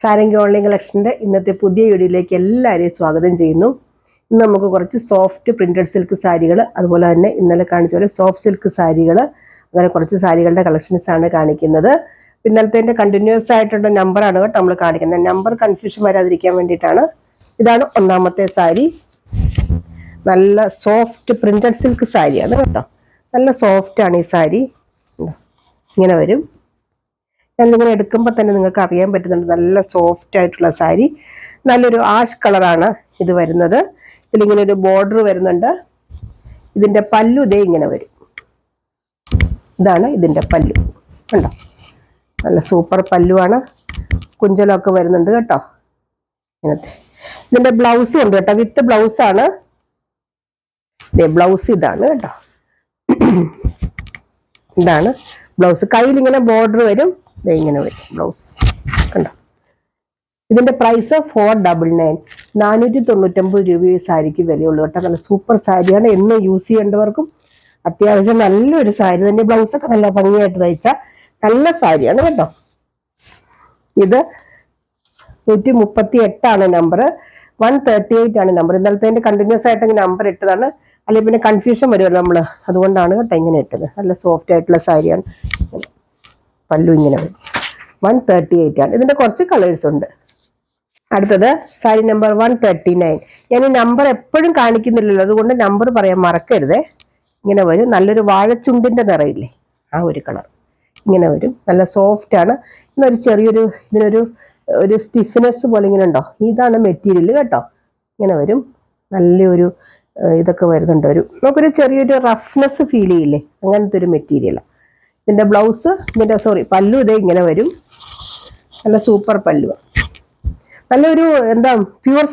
Sarangi online കളക്ഷൻ്റെ ഇന്നത്തെ പുതിയ വീഡിയോയിലേക്ക് എല്ലാവരെയും സ്വാഗതം ചെയ്യുന്നു. ഇന്ന് നമുക്ക് കുറച്ച് സോഫ്റ്റ് പ്രിന്റഡ് സിൽക്ക് സാരികൾ, അതുപോലെ തന്നെ ഇന്നലെ കാണിച്ച പോലെ സോഫ്റ്റ് സിൽക്ക് സാരികൾ, അങ്ങനെ കുറച്ച് സാരികളുടെ കളക്ഷൻസ് ആണ് കാണിക്കുന്നത്. ഇന്നലത്തെ കണ്ടിന്യൂസ് ആയിട്ടുള്ള നമ്പറാണ് കേട്ടോ നമ്മൾ കാണിക്കുന്നത്. നമ്പർ കൺഫ്യൂഷൻ വരാതിരിക്കാൻ വേണ്ടിയിട്ടാണ്. ഇതാണ് ഒന്നാമത്തെ സാരി. നല്ല സോഫ്റ്റ് പ്രിന്റഡ് സിൽക്ക് സാരിയാണ് കേട്ടോ. നല്ല സോഫ്റ്റ് ആണ് ഈ സാരി. ഇങ്ങനെ വരും. ഞാനിങ്ങനെ എടുക്കുമ്പോൾ തന്നെ നിങ്ങൾക്ക് അറിയാൻ പറ്റുന്നുണ്ട്, നല്ല സോഫ്റ്റ് ആയിട്ടുള്ള സാരി. നല്ലൊരു ആഷ് കളറാണ് ഇത് വരുന്നത്. ഇതിലിങ്ങനെ ഒരു ബോർഡർ വരുന്നുണ്ട്. ഇതിന്റെ പല്ലു ഇതേ ഇങ്ങനെ വരും. ഇതാണ് ഇതിന്റെ പല്ലു, കണ്ടോ? നല്ല സൂപ്പർ പല്ലുവാണ്. കുഞ്ചലൊക്കെ വരുന്നുണ്ട് കേട്ടോ. ഇങ്ങനത്തെ ഇതിന്റെ ബ്ലൗസും ഉണ്ട് കേട്ടോ, വിത്ത് ബ്ലൗസാണ്. ബ്ലൗസ് ഇതാണ് കേട്ടോ. ഇതാണ് ബ്ലൗസ്. കയ്യിൽ ഇങ്ങനെ ബോർഡർ വരും. ഇങ്ങനെ വരും ബ്ലൗസ്, കണ്ടോ? ഇതിന്റെ പ്രൈസ് 499, 499 രൂപ ഈ സാരിക്ക് വിലയുള്ളൂ കേട്ടോ. നല്ല സൂപ്പർ സാരിയാണ്. എന്നും യൂസ് ചെയ്യേണ്ടവർക്കും അത്യാവശ്യം നല്ലൊരു സാരി തന്നെ. ബ്ലൗസൊക്കെ നല്ല ഭംഗിയായിട്ട് തയ്ച്ച നല്ല സാരിയാണ് കേട്ടോ. ഇത് 138 നമ്പർ, 138 നമ്പർ. ഇന്നലത്തെ കണ്ടിന്യൂസ് ആയിട്ട് നമ്പർ ഇട്ടതാണ്. അല്ലെങ്കിൽ പിന്നെ കൺഫ്യൂഷൻ വരുമല്ലോ നമ്മള്, അതുകൊണ്ടാണ് കേട്ടോ ഇങ്ങനെ ഇട്ടത്. നല്ല സോഫ്റ്റ് ആയിട്ടുള്ള സാരിയാണ്. പല്ലു ഇങ്ങനെ വരും. 138 ആണ്. ഇതിന്റെ കുറച്ച് കളേഴ്സ് ഉണ്ട്. അടുത്തത് സാരി നമ്പർ 139. ഞാൻ ഈ നമ്പർ എപ്പോഴും കാണിക്കുന്നില്ലല്ലോ, അതുകൊണ്ട് നമ്പർ പറയാൻ മറക്കരുതേ. ഇങ്ങനെ വരും. നല്ലൊരു വാഴച്ചുണ്ടിന്റെ നിറയില്ലേ, ആ ഒരു കളർ ഇങ്ങനെ വരും. നല്ല സോഫ്റ്റ് ആണ്. ഇന്നൊരു ചെറിയൊരു ഇതിനൊരു സ്റ്റിഫ്നെസ് പോലെ ഇങ്ങനെ ഉണ്ടോ. ഇതാണ് മെറ്റീരിയൽ കേട്ടോ. ഇങ്ങനെ വരും. നല്ലൊരു ഇതൊക്കെ വരുന്നുണ്ട്. നമുക്കൊരു ചെറിയൊരു റഫ്നെസ് ഫീൽ ചെയ്യില്ലേ, അങ്ങനത്തെ ഒരു മെറ്റീരിയലാണ്. ഇതിന്റെ ബ്ലൗസ്, പല്ലു ഇതേ ഇങ്ങനെ വരും. നല്ല സൂപ്പർ പല്ലു. നല്ലൊരു പ്യുവർ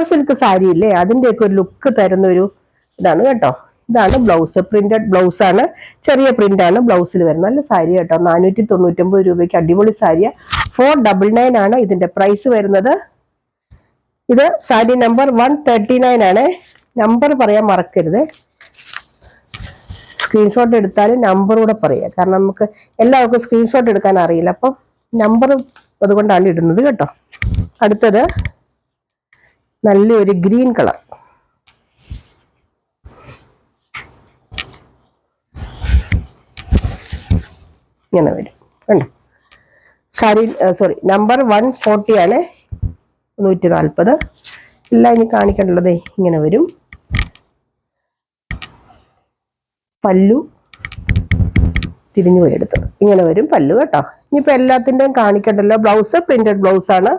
സിൽക്ക് സാരി ഇല്ലേ, അതിൻ്റെയൊക്കെ ഒരു ലുക്ക് തരുന്ന ഒരു ഇതാണ് കേട്ടോ. ഇതാണ് ബ്ലൗസ്. പ്രിന്റഡ് ബ്ലൗസ് ആണ്. ചെറിയ പ്രിന്റ് ആണ് ബ്ലൗസിൽ വരുന്നത്. നല്ല സാരി കേട്ടോ. 499 രൂപയ്ക്ക് അടിപൊളി സാരിയ. 499 ആണ് ഇതിന്റെ പ്രൈസ് വരുന്നത്. ഇത് സാരി നമ്പർ 139 ആണ്. നമ്പർ പറയാൻ മറക്കരുത്. സ്ക്രീൻഷോട്ട് എടുത്താലും നമ്പർ കൂടെ പറയുക, കാരണം നമുക്ക് എല്ലാവർക്കും സ്ക്രീൻഷോട്ട് എടുക്കാൻ അറിയില്ല. അപ്പം നമ്പർ അതുകൊണ്ടാണ് ഇടുന്നത് കേട്ടോ. അടുത്തത് നല്ലൊരു ഗ്രീൻ കളർ. ഇങ്ങനെ വരും കണ്ടോ. സാരി നമ്പർ 140 ആണ്. 140. എല്ലാം ഇനി കാണിക്കേണ്ടതേ ഇങ്ങനെ വരും. പല്ലു തിരിഞ്ഞു പോയി എടുത്തത് ഇങ്ങനെ വരും പല്ലു കേട്ടോ. ഇനിയിപ്പോ എല്ലാത്തിൻ്റെയും കാണിക്കണ്ടല്ലോ. ബ്ലൗസ് പ്രിന്റഡ് ബ്ലൗസ് ആണ്.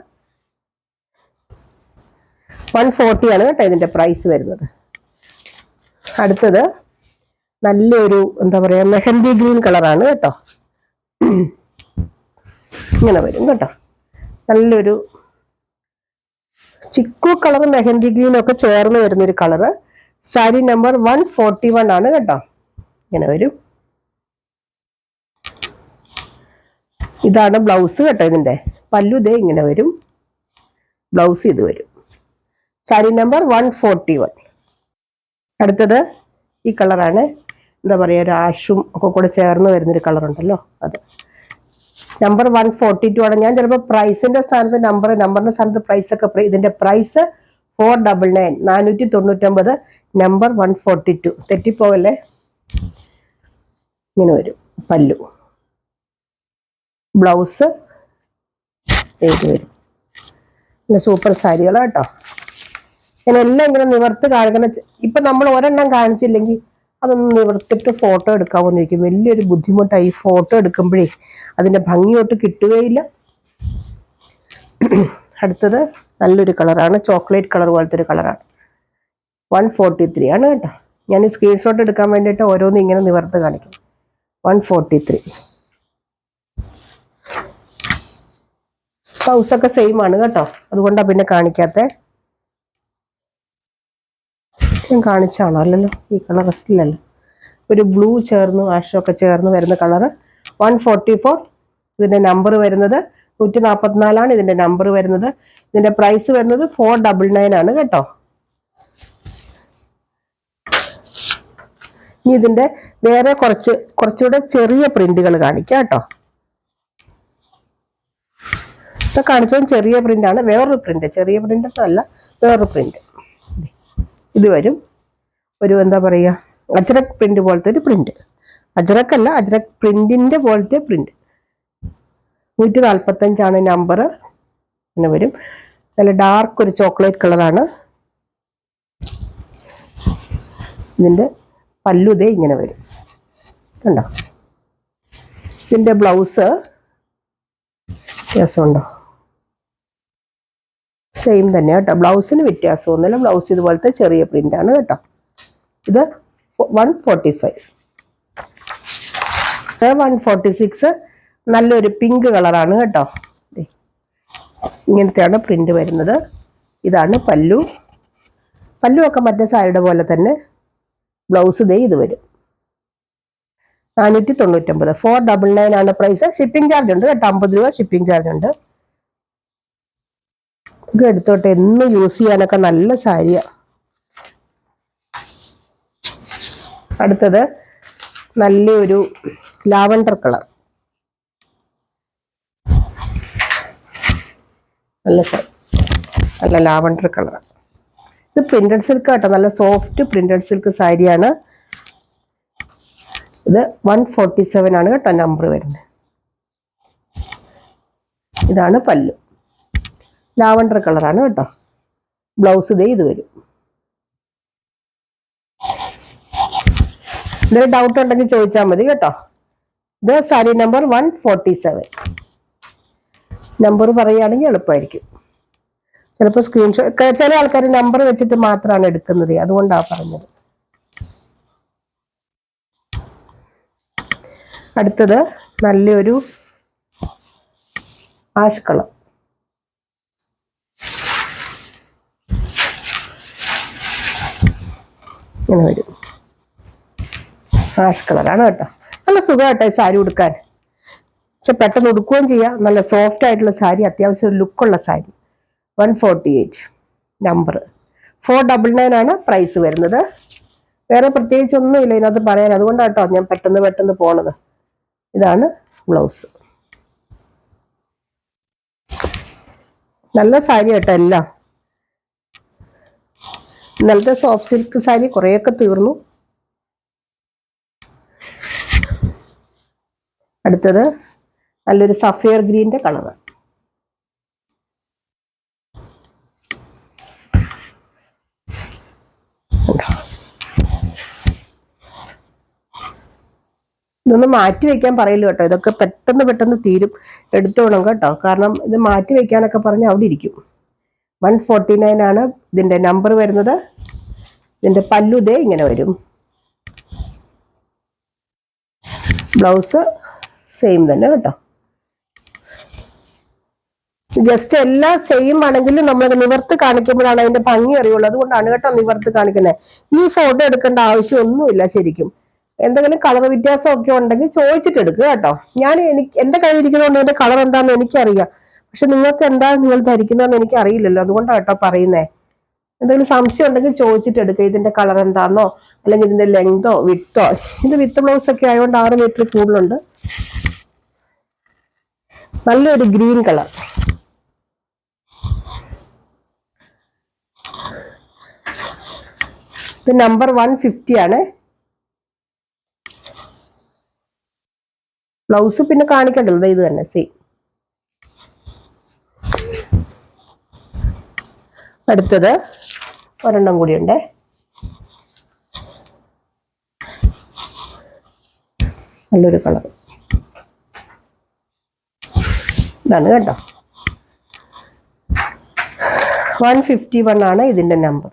140 ആണ് കേട്ടോ ഇതിന്റെ പ്രൈസ് വരുന്നത്. അടുത്തത് നല്ലൊരു മെഹന്തി ഗ്രീൻ കളറാണ് കേട്ടോ. ഇങ്ങനെ വരും കേട്ടോ. നല്ലൊരു ചിക്കു കളർ, മെഹന്തി ഗ്രീൻ ഒക്കെ ചേർന്ന് വരുന്നൊരു കളറ്. സാരി നമ്പർ 141 ആണ് കേട്ടോ. ഇങ്ങനെ വരും. ഇതാണ് ബ്ലൗസ് കേട്ടോ. ഇതിന്റെ പല്ലു ഇതേ ഇങ്ങനെ വരും. ബ്ലൗസ് ഇത് വരും. സാരി നമ്പർ 141. അടുത്തത് ഈ കളറാണ്. ഒരു ആഷും ഒക്കെ കൂടെ ചേർന്ന് വരുന്നൊരു കളർ ഉണ്ടല്ലോ, അത് നമ്പർ 142 ആണ്. ഞാൻ ചിലപ്പോൾ പ്രൈസിന്റെ സ്ഥാനത്ത് നമ്പറിന്റെ സ്ഥാനത്ത് പ്രൈസ് ഒക്കെ ഇതിന്റെ പ്രൈസ് 499, 499, നമ്പർ 142. തെറ്റിപ്പോവല്ലേ. ഇങ്ങനെ വരും പല്ലു. ബ്ലൗസ് ഇത് വരും. പിന്നെ സൂപ്പർ സാരികൾ കേട്ടോ. ഞാനെല്ലാം ഇങ്ങനെ നിവർത്ത് കാണിക്കുന്ന. ഇപ്പൊ നമ്മൾ ഒരെണ്ണം കാണിച്ചില്ലെങ്കിൽ അതൊന്ന് നിവർത്തിട്ട് ഫോട്ടോ എടുക്കാമെന്ന് ചോദിക്കും. വലിയൊരു ബുദ്ധിമുട്ടായി ഈ ഫോട്ടോ എടുക്കുമ്പോഴേ അതിന്റെ ഭംഗിയോട്ട് കിട്ടുകയില്ല. അടുത്തത് നല്ലൊരു കളറാണ്. ചോക്ലേറ്റ് കളർ പോലത്തെ ഒരു കളറാണ്. 143 ആണ് കേട്ടോ. ഞാൻ ഈ സ്ക്രീൻഷോട്ട് എടുക്കാൻ വേണ്ടിയിട്ട് ഓരോന്നും ഇങ്ങനെ നിവർത്ത് കാണിക്കും. 143. ബ്ലൗസൊക്കെ സെയിം ആണ് കേട്ടോ, അതുകൊണ്ടാണ് പിന്നെ കാണിക്കാത്ത. ഞാൻ കാണിച്ചാണോ? അല്ലല്ലോ, ഈ കളർ ഇല്ലല്ലോ. ഒരു ബ്ലൂ ചേർന്ന് ആഷൊക്കെ ചേർന്ന് വരുന്ന കളറ്. 144. ഇതിന്റെ നമ്പർ വരുന്നത് 144 ആണ് ഇതിന്റെ നമ്പർ വരുന്നത്. ഇതിന്റെ പ്രൈസ് വരുന്നത് 499 ആണ് കേട്ടോ. ഇനി ഇതിന്റെ വേറെ കുറച്ചുകൂടെ ചെറിയ പ്രിന്റുകൾ കാണിക്കാം കേട്ടോ. ഇപ്പൊ കാണിച്ചതും ചെറിയ പ്രിന്റാണ്, വേറൊരു പ്രിന്റ്, ചെറിയ പ്രിന്റ് അല്ല, വേറൊരു പ്രിന്റ്. ഇത് വരും ഒരു എന്താ പറയുക, അജ്രക് പ്രിന്റ് പോലത്തെ ഒരു പ്രിന്റ്. അജ്രക് അല്ല, അജ്രക് പ്രിന്റിന്റെ പോലത്തെ പ്രിന്റ്. 145 നമ്പർ. ഇങ്ങനെ വരും. നല്ല ഡാർക്ക് ഒരു ചോക്ലേറ്റ് കളറാണ്. ഇതിന്റെ പല്ലുതേ ഇങ്ങനെ വരും കണ്ടോ. ഇതിന്റെ ബ്ലൗസ് വ്യത്യാസമുണ്ടോ? സെയിം തന്നെ കേട്ടോ, ബ്ലൗസിന് വ്യത്യാസമൊന്നുമില്ല. ബ്ലൗസ് ഇതുപോലത്തെ ചെറിയ പ്രിന്റ് ആണ് കേട്ടോ. ഇത് 145. 146 നല്ലൊരു പിങ്ക് കളറാണ് കേട്ടോ. ഇങ്ങനത്തെയാണ് പ്രിന്റ് വരുന്നത്. ഇതാണ് പല്ലു. പല്ലുവൊക്കെ മറ്റേ സാരിയുടെ പോലെ തന്നെ. ബ്ലൗസ് ദേ ഇത് വരും. 499. 499 ആണ് പ്രൈസ്. ഷിപ്പിംഗ് ചാർജ് ഉണ്ട് കേട്ടോ, 50 രൂപ ഷിപ്പിംഗ് ചാർജ് ഉണ്ട്. ഇത് എടുത്തോട്ടെ, എന്ന് യൂസ് ചെയ്യാനൊക്കെ നല്ല സാരിയാ. അടുത്തത് നല്ലൊരു ലാവൻഡർ കളർ. നല്ല ലാവൻഡർ കളർ. ഇത് പ്രിന്റഡ് സിൽക്ക് കേട്ടോ, നല്ല സോഫ്റ്റ് പ്രിന്റഡ് സിൽക്ക് സാരിയാണ്. ഇത് 147 ആണ് കേട്ടോ നമ്പർ വരുന്നത്. ഇതാണ് പല്ലു. ലാവൻഡർ കളറാണ് കേട്ടോ. ബ്ലൗസ് ദേ ഇത് വരും. എന്തെങ്കിലും ഡൗട്ട് ഉണ്ടെങ്കിൽ ചോദിച്ചാൽ മതി കേട്ടോ. ഇത് സാരി നമ്പർ 147. നമ്പർ പറയുകയാണെങ്കിൽ എളുപ്പമായിരിക്കും. ചിലപ്പോൾ സ്ക്രീൻഷോട്ട്, ചില ആൾക്കാർ നമ്പർ വെച്ചിട്ട് മാത്രമാണ് എടുക്കുന്നത്, അതുകൊണ്ടാണ് പറഞ്ഞത്. അടുത്തത് നല്ലൊരു ആഷ് കളർ. ഇങ്ങനെ വരും. ആഷ് കളറാണ് കേട്ടോ. നല്ല സുഖമായിട്ടോ ഈ സാരി ഉടുക്കാൻ. പക്ഷെ പെട്ടെന്ന് ഉടുക്കുകയും ചെയ്യാം. നല്ല സോഫ്റ്റ് ആയിട്ടുള്ള സാരി, അത്യാവശ്യം ലുക്കുള്ള സാരി. 148 നമ്പർ. 499 ആണ് പ്രൈസ് വരുന്നത്. വേറെ പ്രത്യേകിച്ച് ഒന്നുമില്ല ഇതിനകത്ത് പറയാൻ, അതുകൊണ്ടാട്ടോ ഞാൻ പെട്ടെന്ന് പോണത്. ഇതാണ് ബ്ലൗസ്. നല്ല സാരി കേട്ടോ എല്ലാം. ഇന്നലത്തെ സോഫ്റ്റ് സിൽക്ക് സാരി കുറേയൊക്കെ തീർന്നു. അടുത്തത് നല്ലൊരു സഫയർ ഗ്രീൻ്റെ കളർ. ഇതൊന്ന് മാറ്റി വെക്കാൻ പറയില്ല കേട്ടോ, ഇതൊക്കെ പെട്ടെന്ന് തീരും. എടുത്തോണം കേട്ടോ, കാരണം ഇത് മാറ്റി വെക്കാനൊക്കെ പറഞ്ഞ് അവിടെ ഇരിക്കും. 149 ആണ് ഇതിന്റെ നമ്പർ വരുന്നത്. ഇതിന്റെ പല്ലു ദേ ഇങ്ങനെ വരും. ബ്ലൗസ് സെയിം തന്നെ കേട്ടോ. ജസ്റ്റ് എല്ലാം സെയിം ആണെങ്കിലും നമ്മൾ നിവർത്ത് കാണിക്കുമ്പോഴാണ് അതിന്റെ ഭംഗി അറിയുള്ളൂ. അതുകൊണ്ടാണ് കേട്ടോ നിവർത്ത് കാണിക്കുന്നത്. ഈ ഫോട്ടോ എടുക്കേണ്ട ആവശ്യമൊന്നുമില്ല ശരിക്കും. എന്തെങ്കിലും കളർ വ്യത്യാസമൊക്കെ ഉണ്ടെങ്കിൽ ചോദിച്ചിട്ട് എടുക്കുക കേട്ടോ. എന്റെ കയ്യിൽ ഇരിക്കുന്നതുകൊണ്ട് എന്റെ കളർ എന്താണെന്ന് എനിക്കറിയാം. പക്ഷെ നിങ്ങൾക്ക് എന്താ നിങ്ങൾ ധരിക്കുന്നതെന്ന് എനിക്ക് അറിയില്ലല്ലോ, അതുകൊണ്ടാണ് കേട്ടോ പറയുന്നേ. എന്തെങ്കിലും സംശയം ഉണ്ടെങ്കിൽ ചോദിച്ചിട്ട് എടുക്കുക. ഇതിന്റെ കളർ എന്താണെന്നോ അല്ലെങ്കിൽ ഇതിന്റെ ലെങ്തോ വിത്തോ. ഇത് വിത്ത് ബ്ലൗസ് ഒക്കെ ആയതുകൊണ്ട് 6 മീറ്റർ കൂടുതലുണ്ട്. നല്ലൊരു ഗ്രീൻ കളർ. ഇത് നമ്പർ 150 ആണ്. ബ്ലൗസ് പിന്നെ കാണിക്കണ്ടല്ലോ, ഇത് തന്നെ സെയിം. അടുത്തത് ഒരെണ്ണം കൂടിയുണ്ട്. നല്ലൊരു കളർ. ഇതാണ് കേട്ടോ. 151 ആണ് ഇതിന്റെ നമ്പർ.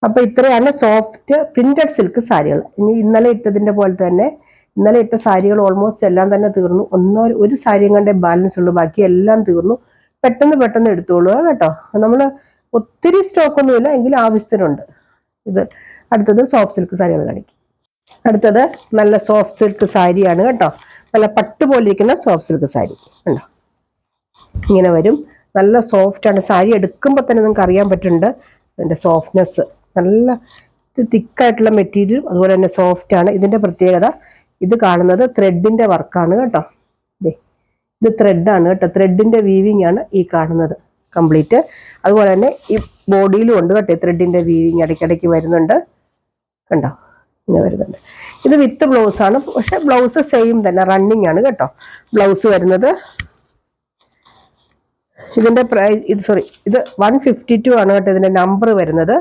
അപ്പൊ ഇത്രയാണ് സോഫ്റ്റ് പ്രിന്റഡ് സിൽക്ക് സാരികൾ. ഇനി ഇന്നലെ ഇട്ടതിന്റെ പോലെ തന്നെ, ഇന്നലെ ഇട്ട സാരികൾ ഓൾമോസ്റ്റ് എല്ലാം തന്നെ തീർന്നു. ഒരു സാരിയും കണ്ടേ ബാലൻസ് ഉള്ളൂ, ബാക്കി എല്ലാം തീർന്നു. പെട്ടെന്ന് എടുത്തോളൂ കേട്ടോ. നമ്മൾ ഒത്തിരി സ്റ്റോക്ക് ഒന്നുമില്ല, എങ്കിലും ആവശ്യത്തിനുണ്ട്. ഇത് അടുത്തത് സോഫ്റ്റ് സിൽക്ക് സാരികൾ കാണിക്കും. അടുത്തത് നല്ല സോഫ്റ്റ് സിൽക്ക് സാരിയാണ് കേട്ടോ. നല്ല പട്ട് പോലെ ഇരിക്കുന്ന സോഫ്റ്റ് സിൽക്ക് സാരി ഉണ്ടോ. ഇങ്ങനെ വരും. നല്ല സോഫ്റ്റ് ആണ് സാരി. എടുക്കുമ്പോൾ തന്നെ നിങ്ങൾക്ക് അറിയാൻ പറ്റുന്നുണ്ട് ഇതിന്റെ സോഫ്റ്റ്നെസ്. നല്ല തിക്കായിട്ടുള്ള മെറ്റീരിയൽ, അതുപോലെ തന്നെ സോഫ്റ്റ് ആണ്. ഇതിന്റെ പ്രത്യേകത ഇത് കാണുന്നത് ത്രെഡിന്റെ വർക്കാണ് കേട്ടോ. ഇത് ത്രെഡാണ് കേട്ടോ, ത്രെഡിന്റെ വീവിങ് ആണ് ഈ കാണുന്നത് കംപ്ലീറ്റ്. അതുപോലെ തന്നെ ഈ ബോഡിയിലും ഉണ്ട് കേട്ടോ ത്രെഡിന്റെ വീവിങ് ഇടയ്ക്കിടയ്ക്ക് വരുന്നുണ്ട്, കണ്ടോ ഇങ്ങനെ വരുന്നുണ്ട്. ഇത് വിത്ത് ബ്ലൗസ് ആണ്, പക്ഷെ ബ്ലൗസ് സെയിം തന്നെ റണ്ണിങ് ആണ് കേട്ടോ ബ്ലൗസ് വരുന്നത്. ഇതിന്റെ പ്രൈസ് ഇത് 152 ആണ് കേട്ടോ ഇതിന്റെ നമ്പർ വരുന്നത്.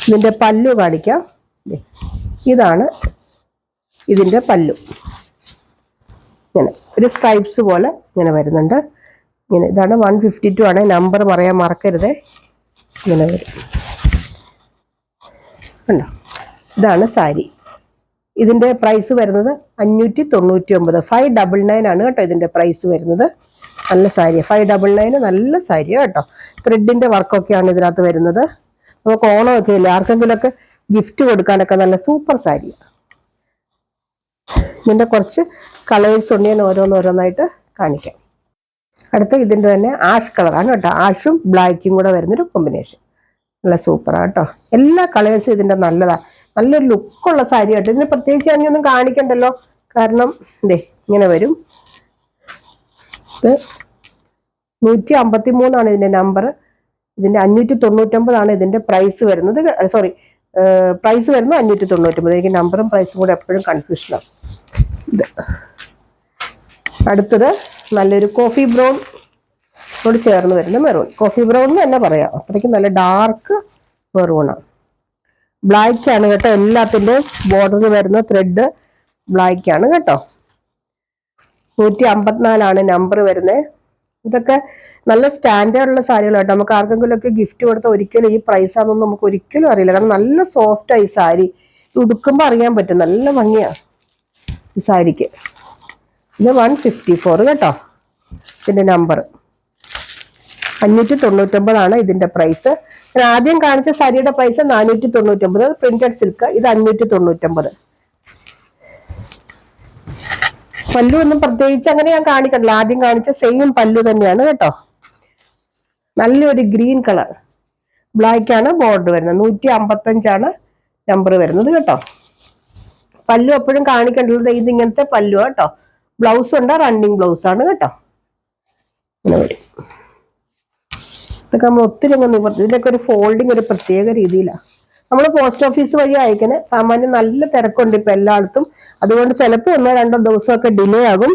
ഇതിന്റെ പല്ലു കാണിക്കാം, ഇതാണ് ഇതിന്റെ പല്ലു. ഇങ്ങനെ ഒരു സ്ട്രൈപ്സ് പോലെ ഇങ്ങനെ വരുന്നുണ്ട്. ഇങ്ങനെ ഇതാണ് 152 ആണ്, നമ്പർ പറയാൻ മറക്കരുത്. ഇങ്ങനെ വരും കണ്ടോ. ഇതാണ് സാരി. ഇതിന്റെ പ്രൈസ് വരുന്നത് 599, 599 ആണ് കേട്ടോ ഇതിന്റെ പ്രൈസ് വരുന്നത്. നല്ല സാരി 599, നല്ല സാരി കേട്ടോ. ത്രെഡിന്റെ വർക്കൊക്കെയാണ് ഇതിനകത്ത് വരുന്നത്. നമുക്ക് ഓണമൊക്കെ ഇല്ല, ആർക്കെങ്കിലും ഒക്കെ ഗിഫ്റ്റ് കൊടുക്കാനൊക്കെ നല്ല സൂപ്പർ സാരിയാണ്. ഇതിന്റെ കുറച്ച് കളേഴ്സ് ഉണ്ട്, ഞാൻ ഓരോന്നോരോന്നായിട്ട് കാണിക്കാം. അടുത്ത ഇതിന്റെ തന്നെ ആഷ് കളറാണ് കേട്ടോ, ആഷും ബ്ലാക്കും കൂടെ വരുന്നൊരു കോമ്പിനേഷൻ. നല്ല സൂപ്പറാണ് കേട്ടോ. എല്ലാ കളേഴ്സും ഇതിന്റെ നല്ലതാണ്, നല്ലൊരു ലുക്കുള്ള സാരി കേട്ടോ. ഇതിന് പ്രത്യേകിച്ച് ഞാനൊന്നും കാണിക്കണ്ടല്ലോ, കാരണം ഇതേ ഇങ്ങനെ വരും. ഇത് 153 ഇതിന്റെ നമ്പർ. ഇതിന്റെ 599 ആണ് ഇതിന്റെ പ്രൈസ് വരുന്നത്. പ്രൈസ് വരുന്നത് 599. എനിക്ക് നമ്പറും പ്രൈസും കൂടെ എപ്പോഴും കൺഫ്യൂഷനാണ്. ഇത് അടുത്തത് നല്ലൊരു കോഫി ബ്രൗൺ ചേർന്ന് വരുന്ന മെറൂൺ. കോഫി ബ്രൗൺ എന്ന് തന്നെ പറയാം, അത്രയ്ക്ക് നല്ല ഡാർക്ക് മെറൂണാണ്. ബ്ലാക്ക് ആണ് കേട്ടോ, എല്ലാത്തിൻ്റെയും ബോർഡറിൽ വരുന്ന ത്രെഡ് ബ്ലാക്ക് ആണ് കേട്ടോ. 154 ആണ് നമ്പർ വരുന്നത്. ഇതൊക്കെ നല്ല സ്റ്റാൻഡേർഡുള്ള സാരികൾ കേട്ടോ. നമുക്ക് ആർക്കെങ്കിലും ഒക്കെ ഗിഫ്റ്റ് കൊടുത്താൽ ഒരിക്കലും ഈ പ്രൈസ് ആണെന്നൊന്നും നമുക്ക് ഒരിക്കലും അറിയില്ല, കാരണം നല്ല സോഫ്റ്റ് ആയി സാരി. ഉടുക്കുമ്പോൾ അറിയാൻ പറ്റും, നല്ല ഭംഗിയാണ് ഈ സാരിക്ക്. ഇത് 154 കേട്ടോ ഇതിന്റെ നമ്പർ. 599 ആണ് ഇതിന്റെ പ്രൈസ്. ഞാൻ ആദ്യം കാണിച്ച സാരിയുടെ പ്രൈസ് 499, പ്രിന്റഡ് സിൽക്ക്. ഇത് 599. പല്ലു ഒന്നും പ്രത്യേകിച്ച് അങ്ങനെ ഞാൻ കാണിക്കണില്ല, ആദ്യം കാണിച്ച സെയിം പല്ലു തന്നെയാണ് കേട്ടോ. നല്ലൊരു ഗ്രീൻ കളർ, ബ്ലാക്ക് ആണ് ബോർഡർ വരുന്നത്. 155 ആണ് നമ്പർ വരുന്നത് കേട്ടോ. പല്ലു എപ്പോഴും കാണിക്കേണ്ടത് ഇത് ഇങ്ങനത്തെ പല്ലു കേട്ടോ. ബ്ലൗസ് ഉണ്ട്, റണ്ണിങ് ബ്ലൗസ് ആണ് കേട്ടോ. ഇങ്ങനെ വരും. ഇതൊക്കെ നമ്മൾ ഒത്തിരി ഇതിൻ്റെയൊക്കെ ഒരു ഫോൾഡിങ് ഒരു പ്രത്യേക രീതിയിലാണ്. നമ്മൾ പോസ്റ്റ് ഓഫീസ് വഴി അയക്കുന്നത്. സാമാന്യം നല്ല തിരക്കുണ്ട് ഇപ്പൊ എല്ലായിടത്തും, അതുകൊണ്ട് ചിലപ്പോൾ 1-2 ദിവസമൊക്കെ ഡിലേ ആകും.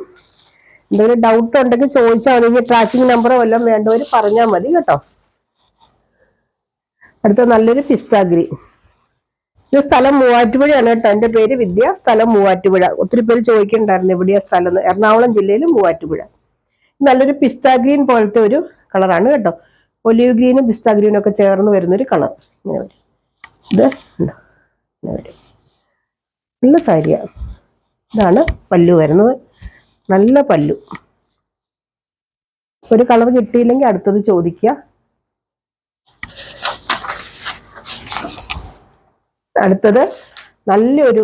എന്തെങ്കിലും ഡൗട്ട് ഉണ്ടെങ്കിൽ ചോദിച്ചാൽ മതി. ട്രാക്കിംഗ് നമ്പറോ വല്ലതും വേണ്ടവർ പറഞ്ഞാൽ മതി കേട്ടോ. അടുത്ത നല്ലൊരു പിസ്ത ഗ്രീൻ. ഇത് സ്ഥലം മൂവാറ്റുപുഴയാണ് കേട്ടോ. എൻ്റെ പേര് വിദ്യ, സ്ഥലം മൂവാറ്റുപുഴ. ഒത്തിരി പേര് ചോദിക്കണ്ടായിരുന്നു എവിടെയാ സ്ഥലം എന്ന്. എറണാകുളം ജില്ലയിൽ മൂവാറ്റുപുഴ. നല്ലൊരു പിസ്ത ഗ്രീൻ പോലത്തെ ഒരു കളറാണ് കേട്ടോ. ഒലിവ് ഗ്രീനും പിസ്ത ഗ്രീനും ഒക്കെ ചേർന്ന് വരുന്നൊരു കളർ. ഇങ്ങനെ വരും. ഇത് ഇങ്ങനെ വരും. നല്ല സാരിയാണ്. ഇതാണ് പല്ലു വരുന്നത്, നല്ല പല്ലു. ഒരു കളർ കിട്ടിയില്ലെങ്കിൽ അടുത്തത് ചോദിക്കുക. അടുത്തത് നല്ലൊരു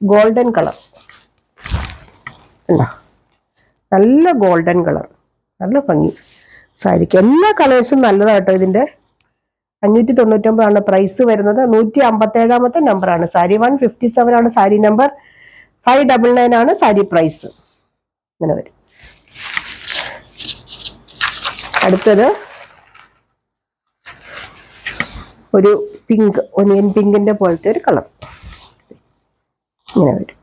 ഗോൾഡൻ കളർ ഉണ്ടോ, നല്ല ഗോൾഡൻ കളർ, നല്ല ഭംഗി സാരിക്ക്. എല്ലാ കളേഴ്സും നല്ലതാട്ടോ. ഇതിന്റെ 599 ആണ് പ്രൈസ് വരുന്നത്. 157ാമത്തെ നമ്പറാണ് സാരി. 157 ആണ് സാരി നമ്പർ. 599 ആണ് സാരി പ്രൈസ്. ഇങ്ങനെ വരും. അടുത്തത് ഒരു പിങ്ക്, ഒനിയൻ പിങ്കിന്റെ പോലത്തെ ഒരു കളർ. ഇങ്ങനെ വരും.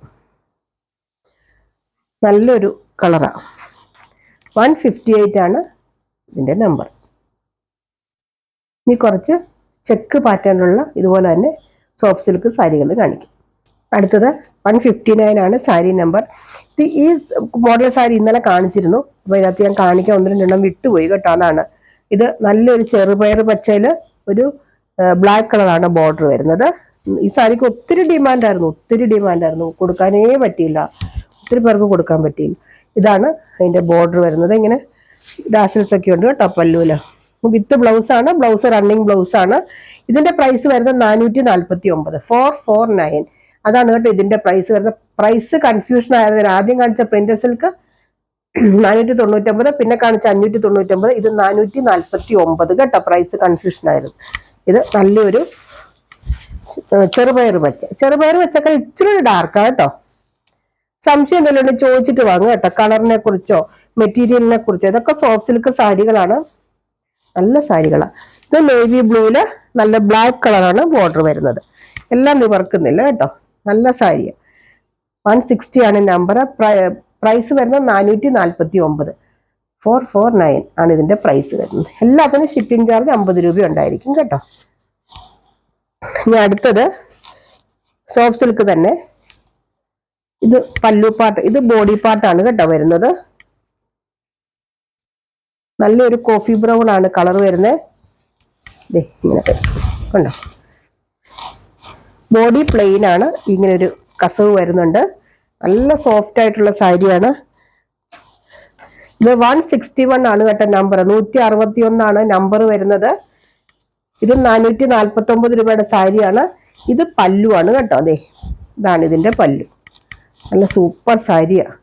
നല്ലൊരു കളറാണ്. 158 ആണ് ഇതിന്റെ നമ്പർ. ഇനി കുറച്ച് ചെക്ക് പാറ്റേണുള്ള ഇതുപോലെ തന്നെ സോഫ്റ്റ് സിൽക്ക് സാരികൾ കാണിക്കും. അടുത്തത് 159 ആണ് സാരി നമ്പർ. ഈ മോഡൽ സാരി ഇന്നലെ കാണിച്ചിരുന്നു, അപ്പൊ ഇതിനകത്ത് ഞാൻ കാണിക്കാൻ 1-2 വിട്ടുപോയി കേട്ടോ. അതാണ് ഇത്. നല്ലൊരു ചെറുപയർ പച്ചയില് ഒരു ബ്ലാക്ക് കളറാണ് ബോർഡർ വരുന്നത്. ഈ സാരിക്ക് ഒത്തിരി ഡിമാൻഡായിരുന്നു, കൊടുക്കാനേ പറ്റിയില്ല, ഒത്തിരി പേർക്ക് കൊടുക്കാൻ പറ്റിയില്ല. ഇതാണ് അതിന്റെ ബോർഡർ വരുന്നത്. ഇങ്ങനെ ഡാസിൽസ് ഒക്കെ ഉണ്ട് കേട്ടോ പല്ലുവില്. വിത്ത് ബ്ലൗസ് ആണ്, ബ്ലൗസ് റണ്ണിങ് ബ്ലൗസ് ആണ്. ഇതിന്റെ പ്രൈസ് വരുന്നത് 449, 449. അതാണ് കേട്ടോ ഇതിന്റെ പ്രൈസ് വരുന്നത്. പ്രൈസ് കൺഫ്യൂഷൻ ആയിരുന്നു. ആദ്യം കാണിച്ച പ്രിന്റഡ് സിൽക്ക് 499, പിന്നെ കാണിച്ച 599, ഇത് 449 കേട്ടോ. പ്രൈസ് കൺഫ്യൂഷൻ ആയിരുന്നു. ഇത് നല്ലൊരു ചെറുപയർ പച്ചക്കാൾ ഇച്ചിരി ഡാർക്കാണ് കേട്ടോ. സംശയം എന്തെങ്കിലും ചോദിച്ചിട്ട് വാങ്ങുക കേട്ടോ. കളറിനെ കുറിച്ചോ മെറ്റീരിയലിനെ കുറിച്ചോ. ഇതൊക്കെ സോഫ്റ്റ് സിൽക്ക് സാരികളാണ്, നല്ല സാരികളാണ്. ഇത് നേവി ബ്ലൂവില് നല്ല ബ്ലാക്ക് കളറാണ് ബോർഡർ വരുന്നത്. എല്ലാം നിവർക്കുന്നില്ല കേട്ടോ, നല്ല സാരിയാണ്. 160 ആണ് നമ്പർ. പ്രൈസ് വരുന്നത് 449. 449 ആണ് ഇതിന്റെ പ്രൈസ് വരുന്നത്. എല്ലാത്തിനും ഷിപ്പിംഗ് ചാർജ് 50 രൂപ ഉണ്ടായിരിക്കും കേട്ടോ. ഇനി അടുത്തത് സോഫ്റ്റ് സിൽക്ക് തന്നെ. ഇത് പല്ലു പാർട്ട്, ഇത് ബോഡി പാർട്ടാണ് കേട്ടോ വരുന്നത്. നല്ലൊരു കോഫി ബ്രൗൺ ആണ് കളർ വരുന്നത്. ഇങ്ങനെ കണ്ടോ, ബോഡി പ്ലെയിൻ ആണ്, ഇങ്ങനെ ഒരു കസവ് വരുന്നുണ്ട്. നല്ല സോഫ്റ്റ് ആയിട്ടുള്ള സാരിയാണ്. ഇത് 161 ആണ് കേട്ടോ നമ്പർ. 161 ആണ് നമ്പർ വരുന്നത്. ഇത് 449 രൂപയുടെ സാരിയാണ്. ഇത് പല്ലു ആണ് കേട്ടോ. ഇതാണ് ഇതിന്റെ പല്ലു. നല്ല സൂപ്പർ സാരിയാണ്.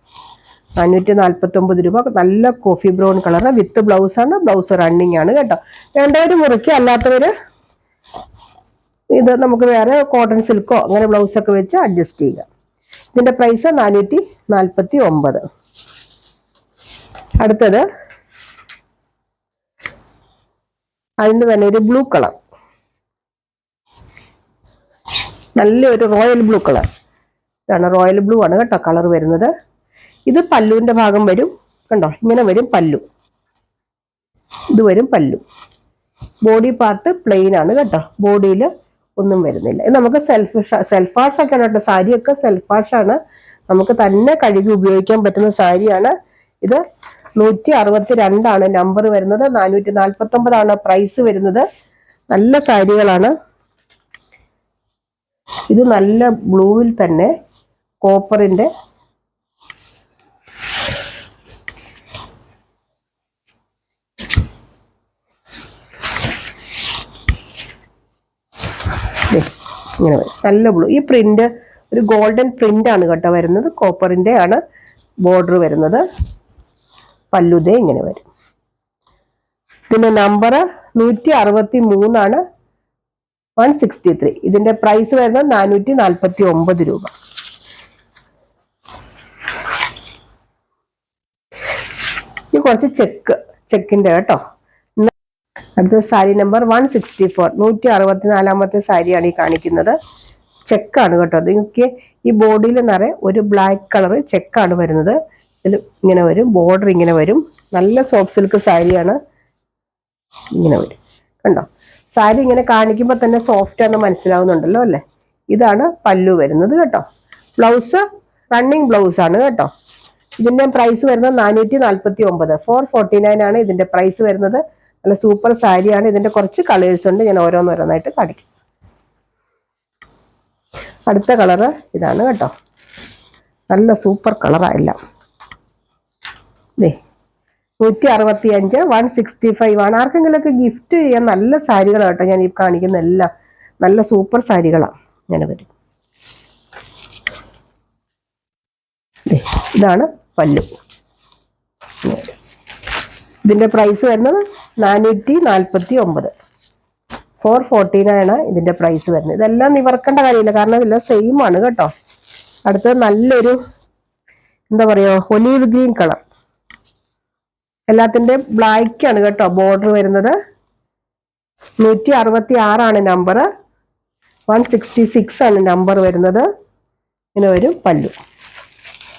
449 രൂപ. നല്ല coffee brown colour with blouse ആണ്. ബ്ലൗസ് റണ്ണിങ് ആണ് കേട്ടോ. വേണ്ടവര് മുറിക്കുക, അല്ലാത്തവര് ഇത് നമുക്ക് വേറെ കോട്ടൺ സിൽക്കോ അങ്ങനെ ബ്ലൗസ് ഒക്കെ വെച്ച് അഡ്ജസ്റ്റ് ചെയ്യുക. ഇതിന്റെ പ്രൈസ് 449. അടുത്തത് അതിന്റെ തന്നെ ഒരു ബ്ലൂ കളർ, നല്ലൊരു റോയൽ ബ്ലൂ കളർ. ഇതാണ് റോയൽ ബ്ലൂ ആണ് കേട്ടോ കളർ വരുന്നത്. ഇത് പല്ലുവിന്റെ ഭാഗം വരും കണ്ടോ, ഇങ്ങനെ വരും പല്ലു. ഇത് വരും പല്ലു. ബോഡി പാർട്ട് പ്ലെയിൻ ആണ് കേട്ടോ, ബോഡിയിൽ ഒന്നും വരുന്നില്ല. ഇത് നമുക്ക് സെൽഫ് വാഷ് ഒക്കെ ആണ് കേട്ടോ. സാരിയൊക്കെ സെൽഫ് വാഷ് ആണ്, നമുക്ക് തന്നെ കഴുകി ഉപയോഗിക്കാൻ പറ്റുന്ന സാരിയാണ്. ഇത് 162 ആണ് നമ്പർ വരുന്നത്. 449 ആണ് പ്രൈസ് വരുന്നത്. നല്ല സാരികളാണ്. ഇത് നല്ല ബ്ലൂവിൽ തന്നെ കോപ്പറിന്റെ ഇങ്ങനെ വരും, നല്ല ബ്ലൂ. ഈ പ്രിന്റ് ഒരു ഗോൾഡൻ പ്രിന്റ് ആണ് കേട്ടോ വരുന്നത്. കോപ്പറിന്റെ ആണ് ബോർഡർ വരുന്നത്. പല്ലുതേ ഇങ്ങനെ വരും. പിന്നെ നമ്പർ 163 ആണ്. 163. ഇതിന്റെ പ്രൈസ് വരുന്നത് 449 രൂപ. ഇത് കുറച്ച് ചെക്കിന്റെ കേട്ടോ. അടുത്ത സാരി നമ്പർ 164. 164ാമത്തെ സാരിയാണ് ഈ കാണിക്കുന്നത്. ചെക്കാണ് കേട്ടോ. നിങ്ങൾക്ക് ഈ ബോഡിയിൽ നിറയെ ഒരു ബ്ലാക്ക് കളർ ചെക്കാണ് വരുന്നത്. ഇതിൽ ഇങ്ങനെ വരും, ബോർഡർ ഇങ്ങനെ വരും. നല്ല സോഫ്റ്റ് സിൽക്ക് സാരിയാണ്. ഇങ്ങനെ വരും കണ്ടോ. സാരി ഇങ്ങനെ കാണിക്കുമ്പോൾ തന്നെ സോഫ്റ്റ് ആണെന്ന് മനസ്സിലാവുന്നുണ്ടല്ലോ അല്ലേ. ഇതാണ് പല്ലു വരുന്നത് കേട്ടോ. ബ്ലൗസ് റണ്ണിങ് ബ്ലൗസ് ആണ് കേട്ടോ. ഇതിന്റെ പ്രൈസ് വരുന്നത് 449. 449 ആണ് ഇതിന്റെ പ്രൈസ് വരുന്നത്. നല്ല സൂപ്പർ സാരിയാണ്. ഇതിന്റെ കുറച്ച് കളേഴ്സ് ഉണ്ട്, ഞാൻ ഓരോന്നോരോന്നായിട്ട് കാണിക്കും. അടുത്ത കളറ് ഇതാണ് കേട്ടോ. നല്ല സൂപ്പർ കളറാ എല്ലാം. 165. 165 ആണ്. ആർക്കെങ്കിലുമൊക്കെ ഗിഫ്റ്റ് ചെയ്യാൻ നല്ല സാരികളാണ് കേട്ടോ ഞാൻ ഈ കാണിക്കുന്ന എല്ലാം. നല്ല സൂപ്പർ സാരികളാണ് ഇങ്ങനെ വരും. ഇതാണ് പല്ലു. ഇതിന്റെ പ്രൈസ് വരുന്നത് 449. 449 ആണ് ഇതിന്റെ പ്രൈസ് വരുന്നത്. ഇതെല്ലാം നിവർക്കേണ്ട കാര്യമില്ല, കാരണം ഇതെല്ലാം സെയിം ആണ് കേട്ടോ. അടുത്തത് നല്ലൊരു എന്താ പറയുക, ഒലീവ് ഗ്രീൻ കളർ. എല്ലാത്തിന്റെ ബ്ലാക്ക് ആണ് കേട്ടോ ബോർഡർ വരുന്നത്. 166 ആണ് നമ്പർ. 166 ആണ് നമ്പർ വരുന്നത്. ഇങ്ങനെ വരും പല്ലു.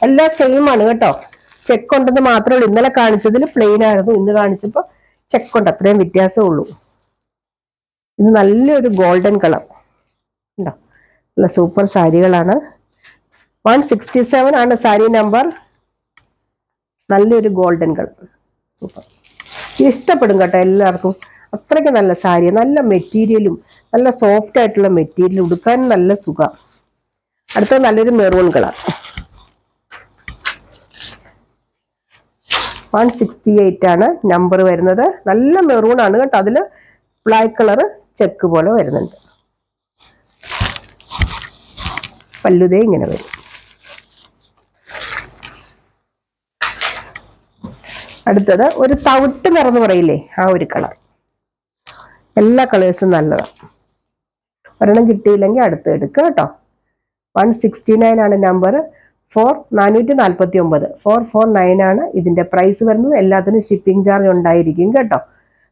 എല്ലാം സെയിം ആണ് കേട്ടോ. ചെക്ക് ഉണ്ടെന്ന് മാത്രമേ ഉള്ളൂ. ഇന്നലെ കാണിച്ചതിൽ പ്ലെയിൻ ആയിരുന്നു, ഇന്ന് കാണിച്ചപ്പോൾ ചെക്ക് ഉണ്ട്, അത്രയും വ്യത്യാസമേ ഉള്ളൂ. ഇത് നല്ലൊരു ഗോൾഡൻ കളർ ഉണ്ടോ. നല്ല സൂപ്പർ സാരികളാണ്. 167 ആണ് സാരി നമ്പർ. നല്ലൊരു ഗോൾഡൻ കളർ, സൂപ്പർ. ഇഷ്ടപ്പെടും കേട്ടോ എല്ലാവർക്കും. അത്രയ്ക്ക് നല്ല സാരി, നല്ല മെറ്റീരിയലും നല്ല സോഫ്റ്റ് ആയിട്ടുള്ള മെറ്റീരിയൽ, ഉടുക്കാൻ നല്ല സുഖം. അടുത്ത നല്ലൊരു മെറൂൺ കളർ. 168 ആണ് നമ്പർ വരുന്നത്. നല്ല മെറൂൺ ആണ് കേട്ടോ. അതില് ബ്ലാക്ക് കളർ ചെക്ക് പോലെ വരുന്നുണ്ട്. പല്ലുതേ ഇങ്ങനെ വരും. അടുത്തത് ഒരു തവിട്ട് നിറന്ന് പറയില്ലേ, ആ ഒരു കളർ. എല്ലാ കളേഴ്സും നല്ലതാണ്. ഒരെണ്ണം കിട്ടിയില്ലെങ്കിൽ അടുത്ത് എടുക്കുക കേട്ടോ. 169 ആണ് നമ്പർ. 449 449 ആണ് ഇതിന്റെ പ്രൈസ് വരുന്നത്. എല്ലാത്തിനും ഷിപ്പിംഗ് ചാർജ് ഉണ്ടായിരിക്കും കേട്ടോ.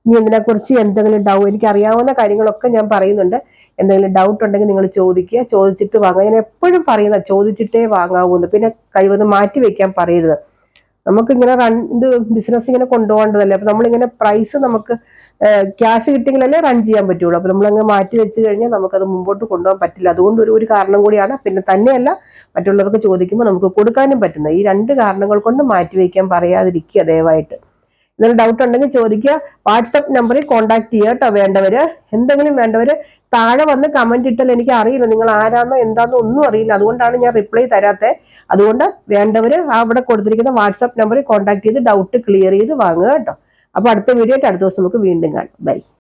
ഇനി ഇതിനെക്കുറിച്ച് എന്തെങ്കിലും എനിക്ക് അറിയാവുന്ന കാര്യങ്ങളൊക്കെ ഞാൻ പറയുന്നുണ്ട്. എന്തെങ്കിലും ഡൗട്ട് ഉണ്ടെങ്കിൽ നിങ്ങൾ ചോദിക്കുക, ചോദിച്ചിട്ട് വാങ്ങുക. ഞാൻ എപ്പോഴും പറയുന്ന ചോദിച്ചിട്ടേ വാങ്ങാവൂന്ന്. പിന്നെ കഴിവതും മാറ്റി വെക്കാൻ പറയരുത്. നമുക്കിങ്ങനെ ഇത് ബിസിനസ് ഇങ്ങനെ കൊണ്ടുപോകേണ്ടതല്ലേ. അപ്പൊ നമ്മളിങ്ങനെ പ്രൈസ് നമുക്ക് ക്യാഷ് കിട്ടിയെങ്കിലല്ലേ റൺ ചെയ്യാൻ പറ്റുള്ളൂ. അപ്പൊ നമ്മളങ്ങ് മാറ്റി വെച്ച് കഴിഞ്ഞാൽ നമുക്കത് മുമ്പോട്ട് കൊണ്ടുപോകാൻ പറ്റില്ല. അതുകൊണ്ട് ഒരു കാരണം കൂടിയാണ്. പിന്നെ തന്നെയല്ല, മറ്റുള്ളവർക്ക് ചോദിക്കുമ്പോൾ നമുക്ക് കൊടുക്കാനും പറ്റുന്നത്. ഈ 2 കാരണങ്ങൾ കൊണ്ട് മാറ്റി വെക്കാൻ പറയാതിരിക്കുക ദയവായിട്ട്. എന്തെങ്കിലും ഡൗട്ട് ഉണ്ടെങ്കിൽ ചോദിക്കുക. വാട്സപ്പ് നമ്പറിൽ കോൺടാക്ട് ചെയ്യുക കേട്ടോ. എന്തെങ്കിലും വേണ്ടവര് താഴെ വന്ന് കമന്റ് ഇട്ടാൽ എനിക്ക് അറിയില്ല നിങ്ങൾ ആരാന്നോ എന്താന്നോ ഒന്നും അറിയില്ല. അതുകൊണ്ടാണ് ഞാൻ റിപ്ലൈ തരാത്തത്. അതുകൊണ്ട് വേണ്ടവര് അവിടെ കൊടുത്തിരിക്കുന്ന വാട്സപ്പ് നമ്പറിൽ കോൺടാക്ട് ചെയ്ത് ഡൗട്ട് ക്ലിയർ ചെയ്ത് വാങ്ങുക കേട്ടോ. അപ്പൊ അടുത്ത വീഡിയോ ആയിട്ട് അടുത്ത ദിവസം നമുക്ക് വീണ്ടും കാണാം. ബൈ.